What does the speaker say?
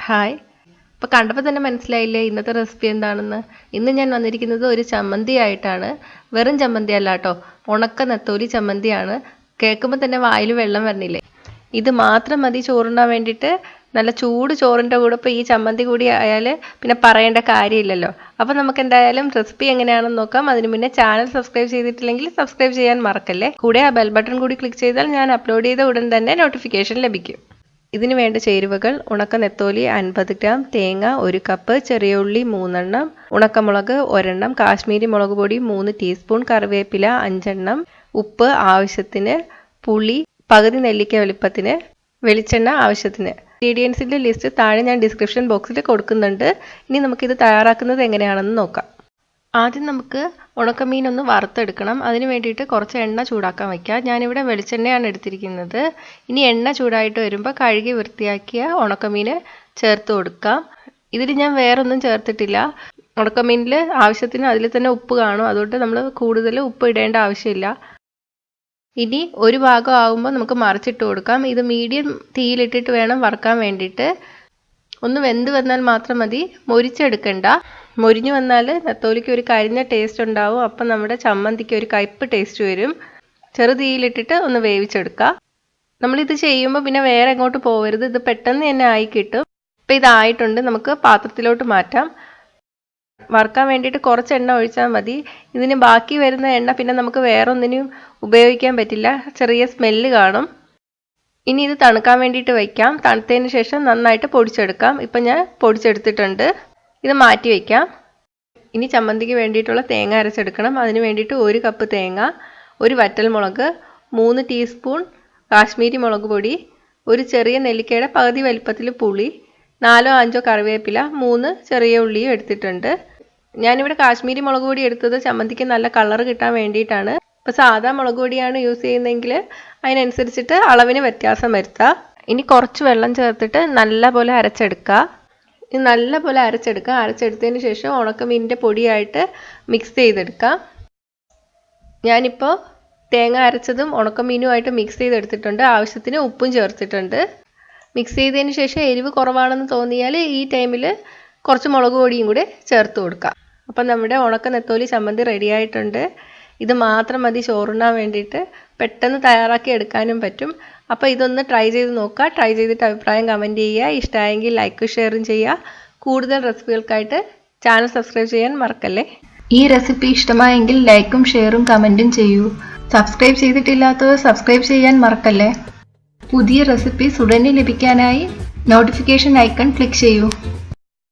Hi. അപ്പോൾ കണ്ടപ്പോൾ തന്നെ മനസ്സിലായില്ലേ ഇന്നത്തെ റെസിപ്പി എന്താണെന്ന്? ഇന്ന് ഞാൻ വന്നിരിക്കുന്നത് ഒരു ചമ്മന്തി ആയിട്ടാണ്. വെറും ചമ്മന്തി അല്ല കേട്ടോ, ഉണക്ക നെത്തോലി ചമ്മന്തിയാണ്. കേൾക്കുമ്പോൾ തന്നെ വായിൽ വെള്ളം വരണില്ലേ? ഇത് മാത്രം മതി ചോറുണ്ണാൻ വേണ്ടിയിട്ട്. നല്ല ചൂട് ചോറിൻ്റെ കൂടെ ഇപ്പോൾ ഈ ചമ്മന്തി കൂടി ആയാൽ പിന്നെ പറയേണ്ട കാര്യമില്ലല്ലോ. അപ്പോൾ നമുക്ക് എന്തായാലും റെസിപ്പി എങ്ങനെയാണെന്ന് നോക്കാം. അതിന് മുന്നേ ചാനൽ സബ്സ്ക്രൈബ് ചെയ്തിട്ടില്ലെങ്കിൽ സബ്സ്ക്രൈബ് ചെയ്യാൻ മറക്കല്ലേ. കൂടെ ആ ബെൽ ബട്ടൺ കൂടി ക്ലിക്ക് ചെയ്താൽ ഞാൻ അപ്ലോഡ് ചെയ്ത ഉടൻ തന്നെ നോട്ടിഫിക്കേഷൻ ലഭിക്കും. ഇതിന് വേണ്ട ചേരുവകൾ: ഉണക്ക നെത്തോലി 50 ഗ്രാം, തേങ്ങ 1 കപ്പ്, ചെറിയ ഉള്ളി 3 എണ്ണം, ഉണക്കമുളക് 1 എണ്ണം, കാശ്മീരി മുളക് പൊടി 3 ടീസ്പൂൺ, കറിവേപ്പില 5 എണ്ണം, ഉപ്പ് ആവശ്യത്തിന്, പുളി പകുതി നെല്ലിക്ക വലുപ്പത്തിന്, വെളിച്ചെണ്ണ ആവശ്യത്തിന്. ഇൻഗ്രീഡിയൻസിൻ്റെ ലിസ്റ്റ് താഴെ ഞാൻ ഡിസ്ക്രിപ്ഷൻ ബോക്സിൽ കൊടുക്കുന്നുണ്ട്. ഇനി നമുക്കിത് തയ്യാറാക്കുന്നത് എങ്ങനെയാണെന്ന് നോക്കാം. ആദ്യം നമുക്ക് ഉണക്കമീൻ ഒന്ന് വറുത്തെടുക്കണം. അതിന് വേണ്ടിയിട്ട് കുറച്ച് എണ്ണ ചൂടാക്കാൻ വയ്ക്കുക. ഞാനിവിടെ വെളിച്ചെണ്ണയാണ് എടുത്തിരിക്കുന്നത്. ഇനി എണ്ണ ചൂടായിട്ട് വരുമ്പോൾ കഴുകി വൃത്തിയാക്കിയ ഉണക്കമീൻ ചേർത്ത് കൊടുക്കാം. ഇതിൽ ഞാൻ വേറൊന്നും ചേർത്തിട്ടില്ല. ഉണക്കമീനിൽ ആവശ്യത്തിന് അതിൽ തന്നെ ഉപ്പ് കാണും, അതുകൊണ്ട് നമ്മൾ കൂടുതൽ ഉപ്പ് ഇടേണ്ട ആവശ്യമില്ല. ഇനി ഒരു ഭാഗം ആകുമ്പോൾ നമുക്ക് മറിച്ചിട്ട് കൊടുക്കാം. ഇത് മീഡിയം തീയിലിട്ടിട്ട് വേണം വറുക്കാൻ വേണ്ടിയിട്ട്. ഒന്ന് വെന്ത് വന്നാൽ മാത്രം മതി, മൊരിച്ചെടുക്കണ്ട. മൊരിഞ്ഞു വന്നാൽ നെത്തോലിക്ക് ഒരു കരിഞ്ഞ ടേസ്റ്റ് ഉണ്ടാവും. അപ്പം നമ്മുടെ ചമ്മന്തിക്ക് ഒരു കയ്പ്പ് ടേസ്റ്റ് വരും. ചെറു തീയിലിട്ടിട്ട് ഒന്ന് വേവിച്ചെടുക്കുക. നമ്മളിത് ചെയ്യുമ്പോൾ പിന്നെ വേറെ എങ്ങോട്ട് പോകരുത്, ഇത് പെട്ടെന്ന് തന്നെ ആയി കിട്ടും. ഇപ്പം ഇതായിട്ടുണ്ട്, നമുക്ക് പാത്രത്തിലോട്ട് മാറ്റാം. വറുക്കാൻ വേണ്ടിയിട്ട് കുറച്ച് എണ്ണ ഒഴിച്ചാൽ മതി. ഇതിന് ബാക്കി വരുന്ന എണ്ണ പിന്നെ നമുക്ക് വേറെ ഒന്നിനും ഉപയോഗിക്കാൻ പറ്റില്ല, ചെറിയ സ്മെല്ല് കാണും. ഇനി ഇത് തണുക്കാൻ വേണ്ടിയിട്ട് വയ്ക്കാം. തണുത്തതിന് ശേഷം നന്നായിട്ട് പൊടിച്ചെടുക്കാം. ഇപ്പം ഞാൻ പൊടിച്ചെടുത്തിട്ടുണ്ട്, ഇത് മാറ്റി വയ്ക്കാം. ഇനി ചമ്മന്തിക്ക് വേണ്ടിയിട്ടുള്ള തേങ്ങ അരച്ചെടുക്കണം. അതിന് വേണ്ടിയിട്ട് 1 കപ്പ് തേങ്ങ, 1 വറ്റൽമുളക്, 3 ടീസ്പൂൺ കാശ്മീരി മുളക് പൊടി, ഒരു ചെറിയ നെല്ലിക്കയുടെ പകുതി വലിപ്പത്തിൽ പുളി, 4-5 കറിവേപ്പില, 3 ചെറിയ ഉള്ളിയും എടുത്തിട്ടുണ്ട്. ഞാനിവിടെ കാശ്മീരി മുളക് പൊടി എടുത്തത് ചമ്മന്തിക്ക് നല്ല കളർ കിട്ടാൻ വേണ്ടിയിട്ടാണ്. ഇപ്പോൾ സാധാ മുളക് പൊടിയാണ് യൂസ് ചെയ്യുന്നതെങ്കിൽ അതിനനുസരിച്ചിട്ട് അളവിന് വ്യത്യാസം വരുത്തുക. ഇനി കുറച്ച് വെള്ളം ചേർത്തിട്ട് നല്ലപോലെ അരച്ചെടുക്കുക. ഇത് നല്ലപോലെ അരച്ചെടുക്കുക. അരച്ചെടുത്തതിന് ശേഷം ഉണക്കമീനിൻ്റെ പൊടിയായിട്ട് മിക്സ് ചെയ്തെടുക്കാം. ഞാനിപ്പോൾ തേങ്ങ അരച്ചതും ഉണക്കമീനുമായിട്ട് മിക്സ് ചെയ്തെടുത്തിട്ടുണ്ട്. ആവശ്യത്തിന് ഉപ്പും ചേർത്തിട്ടുണ്ട്. മിക്സ് ചെയ്തതിന് ശേഷം എരിവ് കുറവാണെന്ന് തോന്നിയാൽ ഈ ടൈമിൽ കുറച്ച് മുളക് പൊടിയും കൂടെ ചേർത്ത് കൊടുക്കാം. അപ്പം നമ്മുടെ ഉണക്ക നെത്തോലി ചമ്മന്തി റെഡി ആയിട്ടുണ്ട്. ഇത് മാത്രം മതി ചോറുണ്ണാൻ വേണ്ടിയിട്ട്. പെട്ടെന്ന് തയ്യാറാക്കി എടുക്കാനും പറ്റും. അപ്പോൾ ഇതൊന്ന് ട്രൈ ചെയ്ത് നോക്കുക. ട്രൈ ചെയ്തിട്ട് അഭിപ്രായം കമൻറ്റ് ചെയ്യുക. ഇഷ്ടമായെങ്കിൽ ലൈക്ക് ഷെയറും ചെയ്യുക. കൂടുതൽ റെസിപ്പികൾക്കായിട്ട് ചാനൽ സബ്സ്ക്രൈബ് ചെയ്യാൻ മറക്കല്ലേ. ഈ റെസിപ്പി ഇഷ്ടമായെങ്കിൽ ലൈക്കും ഷെയറും കമൻറ്റും ചെയ്യൂ. സബ്സ്ക്രൈബ് ചെയ്തിട്ടില്ലാത്തവർ സബ്സ്ക്രൈബ് ചെയ്യാൻ മറക്കല്ലേ. പുതിയ റെസിപ്പീസ് ഉടനെ ലഭിക്കാനായി നോട്ടിഫിക്കേഷൻ ഐക്കൺ ക്ലിക്ക് ചെയ്യൂ.